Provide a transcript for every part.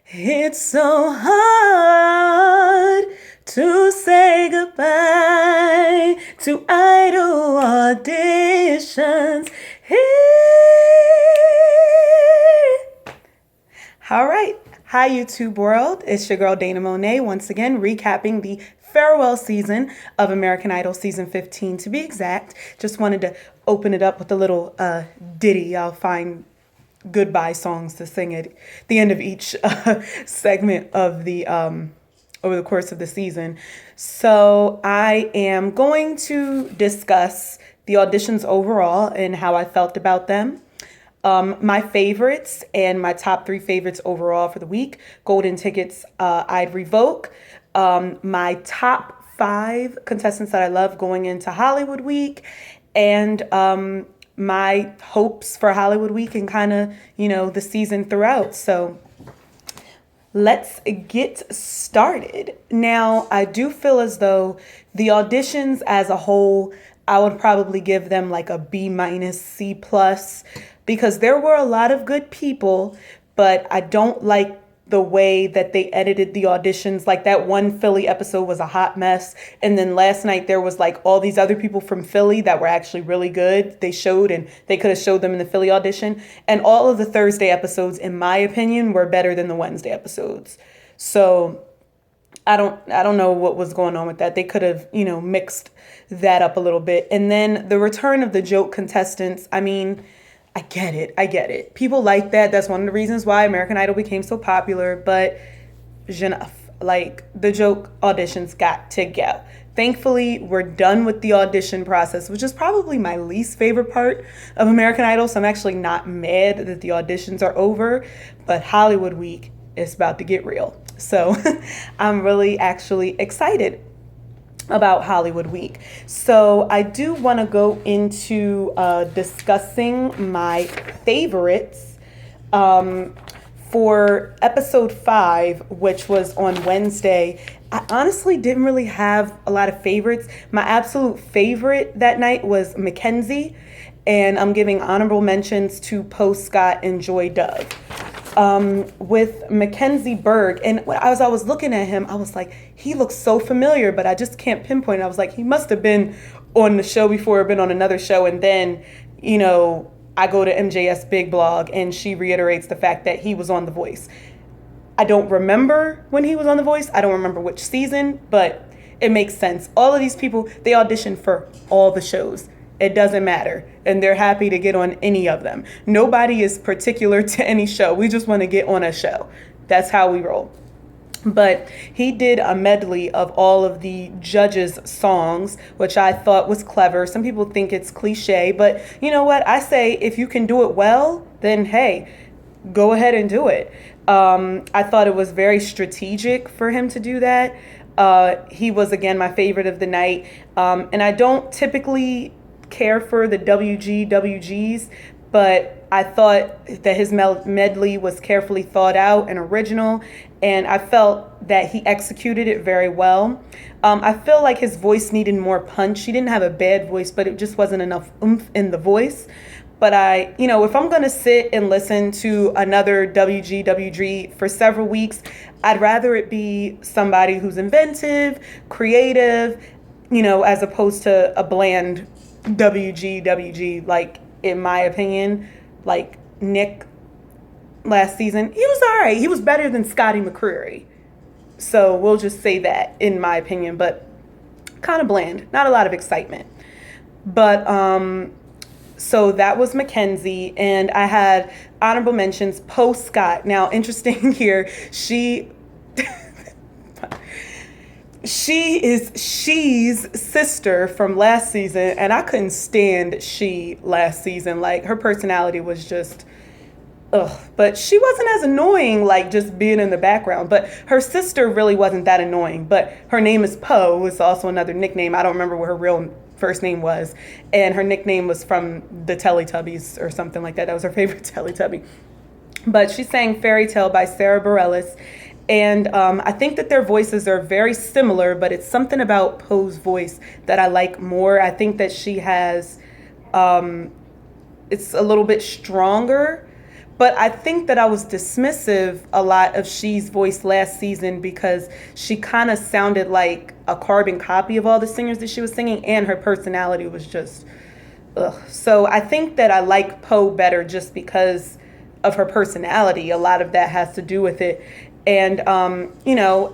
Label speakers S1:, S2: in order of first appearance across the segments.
S1: It's so hard to say goodbye to idle auditions. All right. Hi, YouTube world. It's your girl Dana Monet once again recapping the farewell season of American Idol season 15 to be exact. Just wanted to open it up with a little ditty. I'll find goodbye songs to sing at the end of each segment of the over the course of the season. So I am going to discuss the auditions overall and how I felt about them. My favorites and my top 3 favorites overall for the week. Golden tickets I'd revoke. My top 5 contestants that I love going into Hollywood Week. And my hopes for Hollywood Week and kind of, the season throughout. So let's get started. Now, I do feel as though the auditions as a whole, I would probably give them like a B minus, C plus, because there were a lot of good people, but I don't like the way that they edited the auditions. Like that one Philly episode was a hot mess. And then last night there was like all these other people from Philly that were actually really good. They showed, and they could have showed them in the Philly audition. And all of the Thursday episodes, in my opinion, were better than the Wednesday episodes. So I don't know what was going on with that. They could have, mixed that up a little bit. And then the return of the joke contestants, I mean, I get it. People like that. That's one of the reasons why American Idol became so popular. But enough. Like, the joke auditions got to go. Thankfully, we're done with the audition process, which is probably my least favorite part of American Idol. So I'm actually not mad that the auditions are over. But Hollywood Week is about to get real. So I'm really actually excited about Hollywood Week. So I do want to go into discussing my favorites for episode 5, which was on Wednesday. I honestly didn't really have a lot of favorites. My absolute favorite that night was Mackenzie, and I'm giving honorable mentions to Poe Scott and Joy Dove. With Mackenzie Berg, and as I was looking at him, I was like, he looks so familiar, but I just can't pinpoint it. I was like, he must have been on the show before or been on another show. And then, I go to MJS Big Blog and she reiterates the fact that he was on The Voice. I don't remember when he was on The Voice. I don't remember which season, but it makes sense. All of these people, they audition for all the shows. It doesn't matter. And they're happy to get on any of them. Nobody is particular to any show. We just want to get on a show. That's how we roll. But he did a medley of all of the judges' songs, which I thought was clever. Some people think it's cliche, but you know what? I say if you can do it well, then hey, go ahead and do it. I thought it was very strategic for him to do that. He was, again, my favorite of the night. And I don't typically care for the WGs, but I thought that his medley was carefully thought out and original, and I felt that he executed it very well. I feel like his voice needed more punch. He didn't have a bad voice, but it just wasn't enough oomph in the voice. But if I'm going to sit and listen to another WG for several weeks, I'd rather it be somebody who's inventive, creative, as opposed to a bland WG, like, in my opinion, like Nick last season. He was all right. He was better than Scotty McCreery. So we'll just say that, in my opinion, but kind of bland. Not a lot of excitement. But, so that was Mackenzie, and I had honorable mentions, Poe Scott. Now, interesting here, she's She's sister from last season, and I couldn't stand She last season. Like, her personality was just, ugh. But she wasn't as annoying, like, just being in the background. But her sister really wasn't that annoying. But her name is Poe. It's also another nickname. I don't remember what her real first name was. And her nickname was from the Teletubbies or something like that. That was her favorite Teletubby. But she sang Fairy Tale by Sarah Bareilles. And I think that their voices are very similar, but it's something about Poe's voice that I like more. I think that she has, it's a little bit stronger, But I think that I was dismissive a lot of She's voice last season because she kind of sounded like a carbon copy of all the singers that she was singing, and her personality was just, ugh. So I think that I like Poe better just because of her personality. A lot of that has to do with it. And,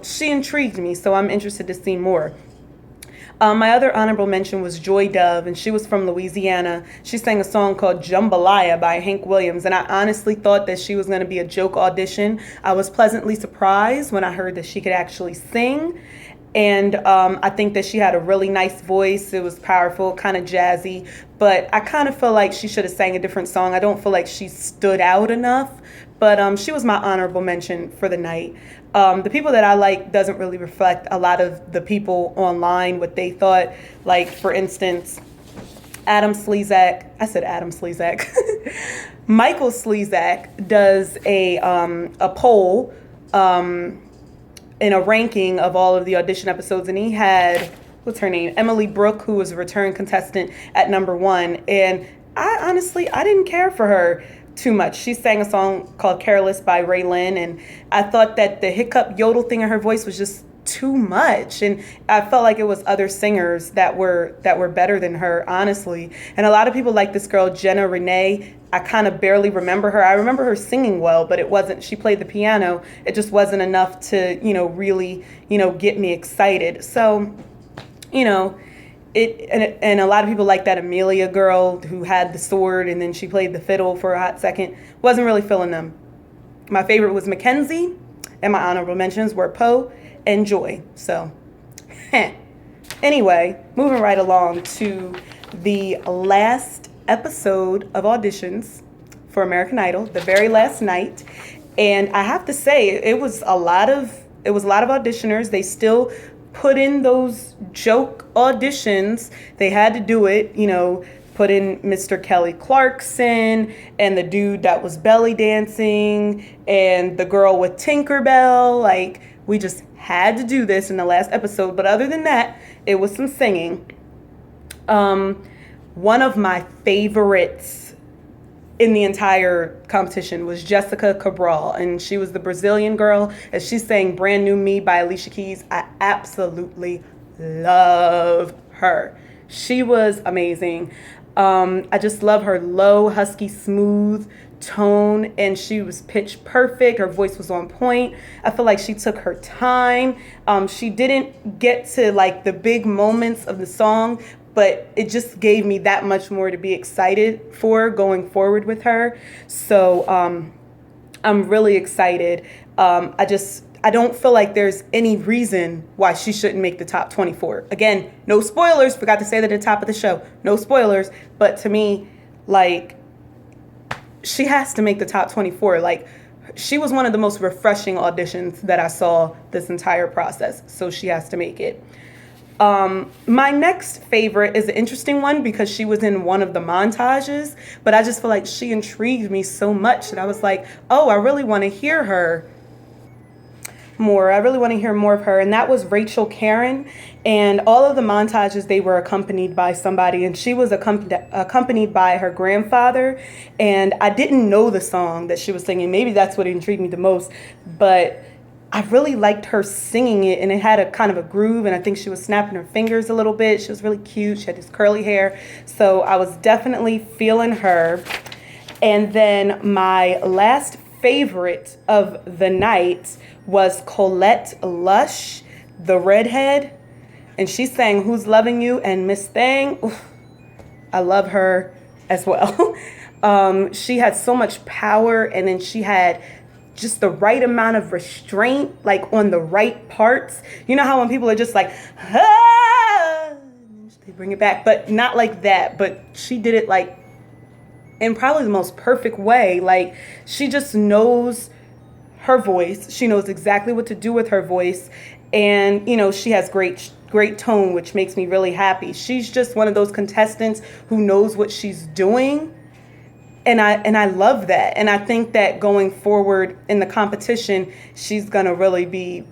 S1: she intrigued me, so I'm interested to see more. My other honorable mention was Joy Dove, and she was from Louisiana. She sang a song called Jambalaya by Hank Williams, and I honestly thought that she was going to be a joke audition. I was pleasantly surprised when I heard that she could actually sing, and I think that she had a really nice voice. It was powerful, kind of jazzy, but I kind of feel like she should have sang a different song. I don't feel like she stood out enough, but she was my honorable mention for the night. The people that I like doesn't really reflect a lot of the people online, what they thought. Like, for instance, Adam Slezak, I said Adam Slezak, Michael Slezak does a poll in a ranking of all of the audition episodes, and he had, what's her name? Emily Brooke, who was a return contestant, at number 1. And I didn't care for her too much. She sang a song called Careless by Ray Lynn, and I thought that the hiccup yodel thing in her voice was just too much, and I felt like it was other singers that were better than her, honestly. And a lot of people like this girl Jenna Renee. I kind of barely remember her. I remember her singing well, but it wasn't, she played the piano, it just wasn't enough to really get me excited. So and a lot of people like that Amelia girl who had the sword and then she played the fiddle for a hot second. Wasn't really feeling them. My favorite was Mackenzie, and my honorable mentions were Poe and Joy. So, anyway, moving right along to the last episode of auditions for American Idol, the very last night. And I have to say, it was a lot of auditioners. They still put in those joke auditions. They had to do it, put in Mr. Kelly Clarkson and the dude that was belly dancing and the girl with Tinkerbell. Like, we just had to do this in the last episode. But other than that, it was some singing. One of my favorites in the entire competition was Jessica Cabral, and she was the Brazilian girl, as she sang Brand New Me by Alicia Keys. I absolutely love her. She was amazing. I just love her low, husky, smooth tone, and she was pitch perfect. Her voice was on point. I feel like she took her time. She didn't get to like the big moments of the song, but it just gave me that much more to be excited for going forward with her. So I'm really excited. I don't feel like there's any reason why she shouldn't make the top 24. Again, no spoilers. Forgot to say that at the top of the show. No spoilers. But to me, like, she has to make the top 24. Like, she was one of the most refreshing auditions that I saw this entire process. So she has to make it. My next favorite is an interesting one because she was in one of the montages, but I just feel like she intrigued me so much that I was like, oh, I really want to hear her more. I really want to hear more of her. And that was Rachel Karen. And all of the montages, they were accompanied by somebody, and she was accompanied by her grandfather. And I didn't know the song that she was singing. Maybe that's what intrigued me the most, but I really liked her singing it, and it had a kind of a groove, and I think she was snapping her fingers a little bit. She was really cute. She had this curly hair. So I was definitely feeling her. And then my last favorite of the night was Colette Lush, the redhead. And she sang Who's Loving You and Miss Thing. Oof, I love her as well. She had so much power, and then she had just the right amount of restraint, like on the right parts. You know how when people are just like, ah, they bring it back, but not like that. But she did it like in probably the most perfect way. Like, she just knows her voice. She knows exactly what to do with her voice. And, she has great tone, which makes me really happy. She's just one of those contestants who knows what she's doing. And I love that. And I think that going forward in the competition, she's going to really be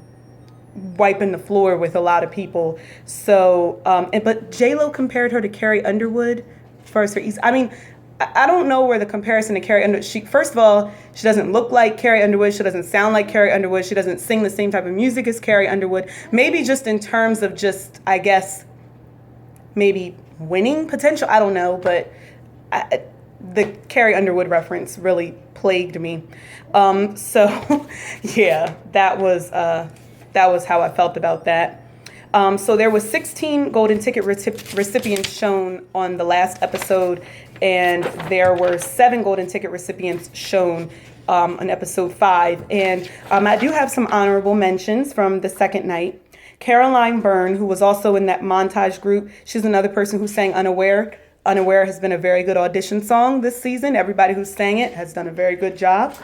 S1: wiping the floor with a lot of people. So, but J-Lo compared her to Carrie Underwood as far as her ease. I mean, I don't know where the comparison to Carrie Underwood. First of all, she doesn't look like Carrie Underwood. She doesn't sound like Carrie Underwood. She doesn't sing the same type of music as Carrie Underwood. Maybe just in terms of just, I guess, maybe winning potential. I don't know, but the Carrie Underwood reference really plagued me. So yeah, that was how I felt about that. So there was 16 golden ticket recipients shown on the last episode, and there were 7 golden ticket recipients shown on episode 5. And I do have some honorable mentions from the second night. Caroline Byrne, who was also in that montage group, she's another person who sang Unaware. Unaware has been a very good audition song this season. Everybody who sang it has done a very good job.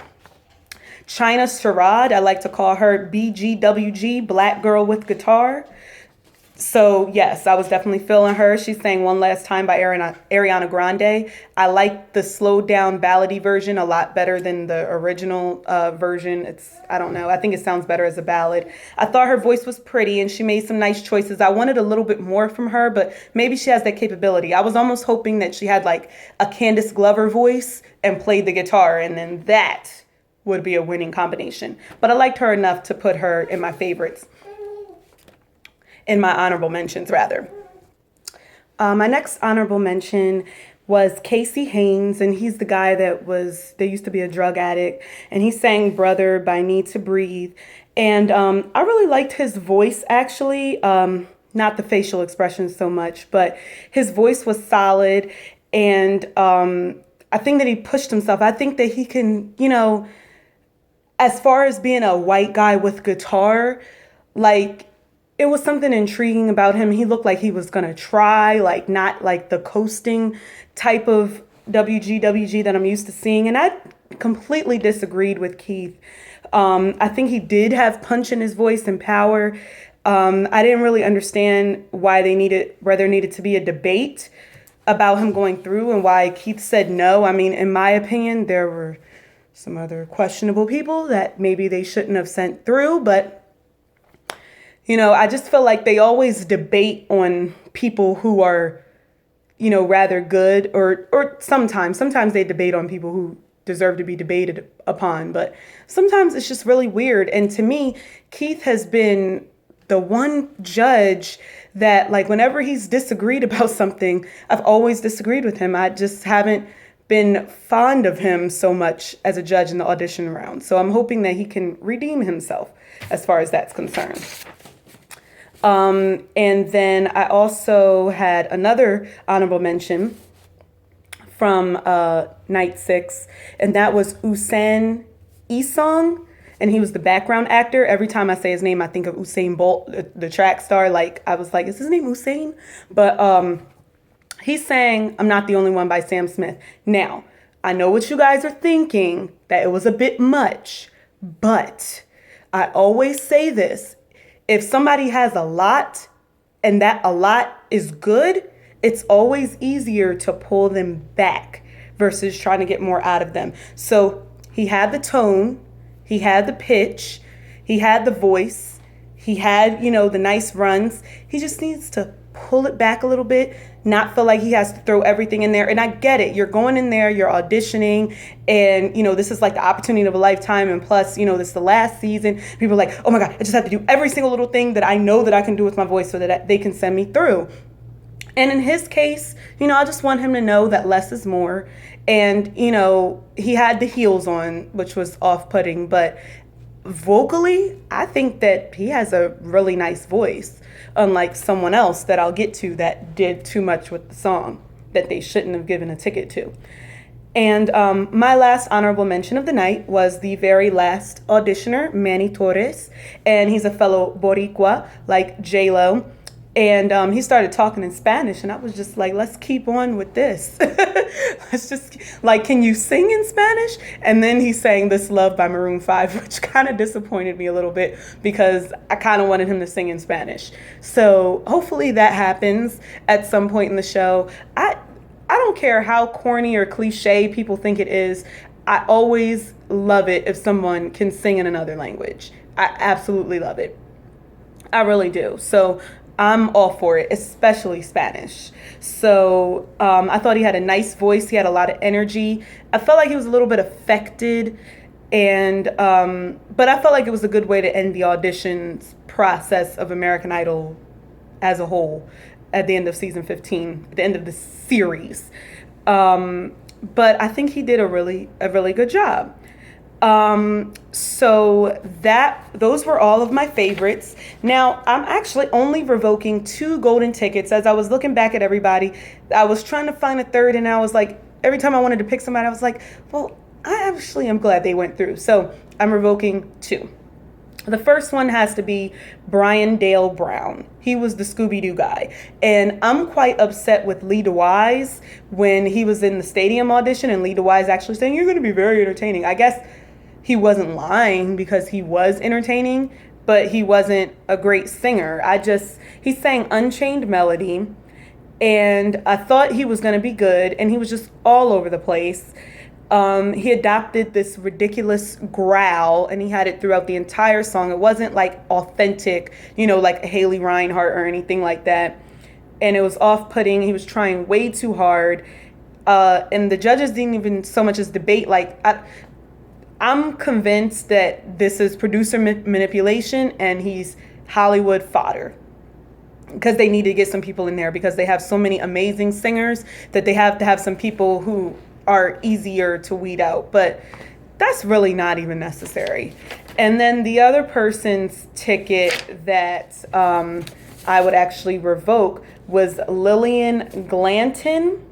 S1: China Sherrod, I like to call her BGWG, Black Girl with Guitar. So yes, I was definitely feeling her. She sang One Last Time by Ariana Grande. I like the slowed down ballady version a lot better than the original version. I don't know. I think it sounds better as a ballad. I thought her voice was pretty and she made some nice choices. I wanted a little bit more from her, but maybe she has that capability. I was almost hoping that she had like a Candace Glover voice and played the guitar, and then that would be a winning combination. But I liked her enough to put her in my favorites. In my honorable mentions, rather. My next honorable mention was Casey Haynes, and he's the guy they used to be a drug addict, and he sang Brother by Need to Breathe. And I really liked his voice, actually. Not the facial expressions so much, but his voice was solid, and I think that he pushed himself. I think that he can, as far as being a white guy with guitar, like, it was something intriguing about him. He looked like he was going to try, like not like the coasting type of WGWG that I'm used to seeing. And I completely disagreed with Keith. I think he did have punch in his voice and power. I didn't really understand why there needed to be a debate about him going through and why Keith said no. I mean, in my opinion, there were some other questionable people that maybe they shouldn't have sent through, but I just feel like they always debate on people who are, rather good, or sometimes they debate on people who deserve to be debated upon. But sometimes it's just really weird. And to me, Keith has been the one judge that, like, whenever he's disagreed about something, I've always disagreed with him. I just haven't been fond of him so much as a judge in the audition round. So I'm hoping that he can redeem himself as far as that's concerned. And then I also had another honorable mention from night 6, and that was Usain Isong, and he was the background actor. Every time I say his name, I think of Usain Bolt, the track star. Like, I was like, is his name Usain? But he sang I'm Not the Only One by Sam Smith. Now, I know what you guys are thinking, that it was a bit much, but I always say this. If somebody has a lot and that a lot is good, it's always easier to pull them back versus trying to get more out of them. So he had the tone, he had the pitch, he had the voice, he had, the nice runs. He just needs to pull it back a little bit, not feel like he has to throw everything in there. And I get it. You're going in there, you're auditioning, and, this is like the opportunity of a lifetime. And plus, this is the last season. People are like, oh my God, I just have to do every single little thing that I know that I can do with my voice so that they can send me through. And in his case, I just want him to know that less is more. And, he had the heels on, which was off-putting, but vocally, I think that he has a really nice voice, unlike someone else that I'll get to that did too much with the song that they shouldn't have given a ticket to. And my last honorable mention of the night was the very last auditioner, Manny Torres, and he's a fellow Boricua, like J-Lo. And he started talking in Spanish, and I was just like, let's keep on with this. Let's just, like, can you sing in Spanish? And then he sang This Love by Maroon 5, which kind of disappointed me a little bit because I kind of wanted him to sing in Spanish. So hopefully that happens at some point in the show. I don't care how corny or cliche people think it is. I always love it if someone can sing in another language. I absolutely love it. I really do. So I'm all for it, especially Spanish. So I thought he had a nice voice. He had a lot of energy. I felt like he was a little bit affected, and but I felt like it was a good way to end the auditions process of American Idol as a whole at the end of season 15, at the end of the series. But I think he did a really good job. So those were all of my favorites. Now, I'm actually only revoking 2 golden tickets. As I was looking back at everybody, I was trying to find a third, and I was like, every time I wanted to pick somebody, I was like, well, I actually am glad they went through. So I'm revoking 2. The first one has to be Brian Dale Brown. He was the Scooby-Doo guy. And I'm quite upset with Lee DeWise when he was in the stadium audition, and Lee DeWise actually saying, you're going to be very entertaining. I guess he wasn't lying, because he was entertaining, but he wasn't a great singer. He sang Unchained Melody, and I thought he was going to be good, and he was just all over the place. He adopted this ridiculous growl, and he had it throughout the entire song. It wasn't like authentic, like Haley Reinhart or anything like that. And it was off-putting. He was trying way too hard. And the judges didn't even so much as debate. I'm convinced that this is producer manipulation, and he's Hollywood fodder, because they need to get some people in there, because they have so many amazing singers that they have to have some people who are easier to weed out, but that's really not even necessary. And then the other person's ticket that I would actually revoke was Lillian Glanton.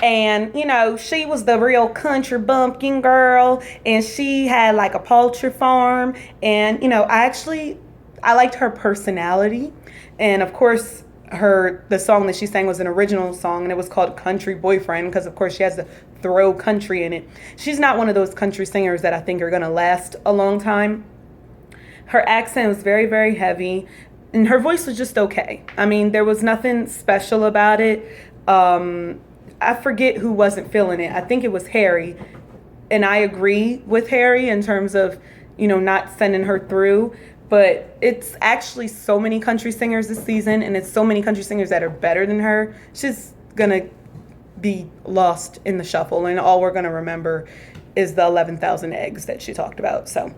S1: And, she was the real country bumpkin girl, and she had like a poultry farm. And, I liked her personality. And of course, the song that she sang was an original song, and it was called Country Boyfriend, because of course she has to throw country in it. She's not one of those country singers that I think are going to last a long time. Her accent was very, very heavy, and her voice was just okay. I mean, there was nothing special about it. I forget who wasn't feeling it. I think it was Harry, and I agree with Harry in terms of, not sending her through. But it's actually so many country singers this season, and it's so many country singers that are better than her. She's going to be lost in the shuffle, and all we're going to remember is the 11,000 eggs that she talked about. So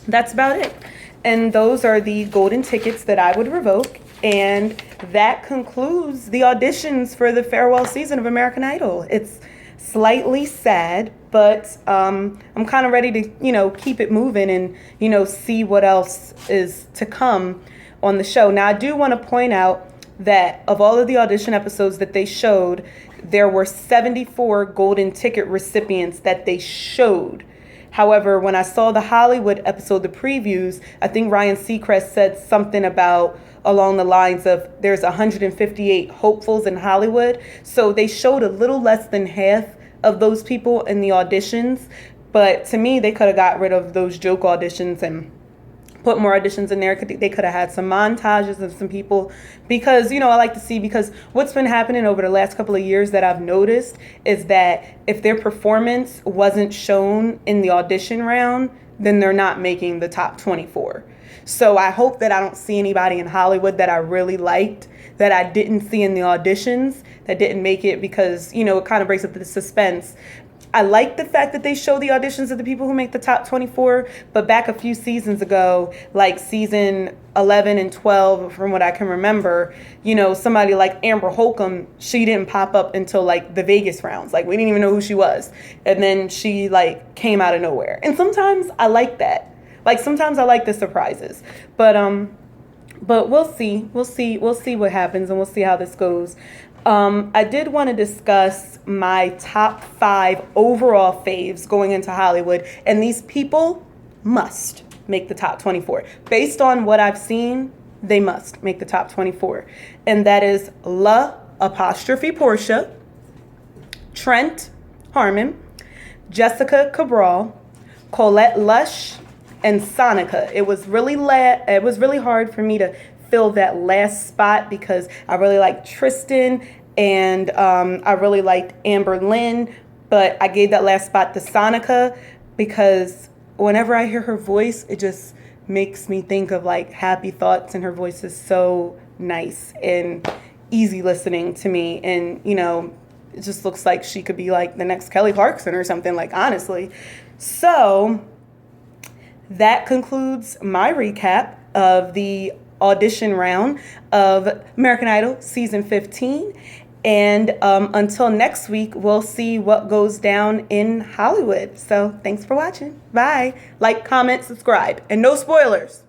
S1: that's about it. And those are the golden tickets that I would revoke. And that concludes the auditions for the farewell season of American Idol. It's slightly sad, but I'm kind of ready to, keep it moving and, see what else is to come on the show. Now, I do want to point out that of all of the audition episodes that they showed, there were 74 golden ticket recipients that they showed. However, when I saw the Hollywood episode, the previews, I think Ryan Seacrest said something along the lines of there's 158 hopefuls in Hollywood. So they showed a little less than half of those people in the auditions. But to me, they could have got rid of those joke auditions and put more auditions in there. They could have had some montages of some people, because, I like to see, because what's been happening over the last couple of years that I've noticed is that if their performance wasn't shown in the audition round, then they're not making the top 24. So I hope that I don't see anybody in Hollywood that I really liked that I didn't see in the auditions that didn't make it, because, it kind of breaks up the suspense. I like the fact that they show the auditions of the people who make the top 24, but back a few seasons ago, like season 11 and 12, from what I can remember, somebody like Amber Holcomb, she didn't pop up until like the Vegas rounds. Like, we didn't even know who she was. And then she like came out of nowhere. And sometimes I like that. Like, sometimes I like the surprises. But we'll see. We'll see what happens, and we'll see how this goes. I did want to discuss my top 5 overall faves going into Hollywood, and these people must make the top 24. Based on what I've seen, they must make the top 24. And that is Portia, Trent Harmon, Jessica Cabral, Colette Lush, and Sonica. It was really hard for me to fill that last spot, because I really liked Tristan and I really liked Amber Lynn, but I gave that last spot to Sonica because whenever I hear her voice, it just makes me think of like happy thoughts, and her voice is so nice and easy listening to me. And, you know, it just looks like she could be like the next Kelly Clarkson or something, like, honestly. So that concludes my recap of the audition round of American Idol season 15. And until next week, we'll see what goes down in Hollywood. So thanks for watching. Bye. Like, comment, subscribe, and no spoilers.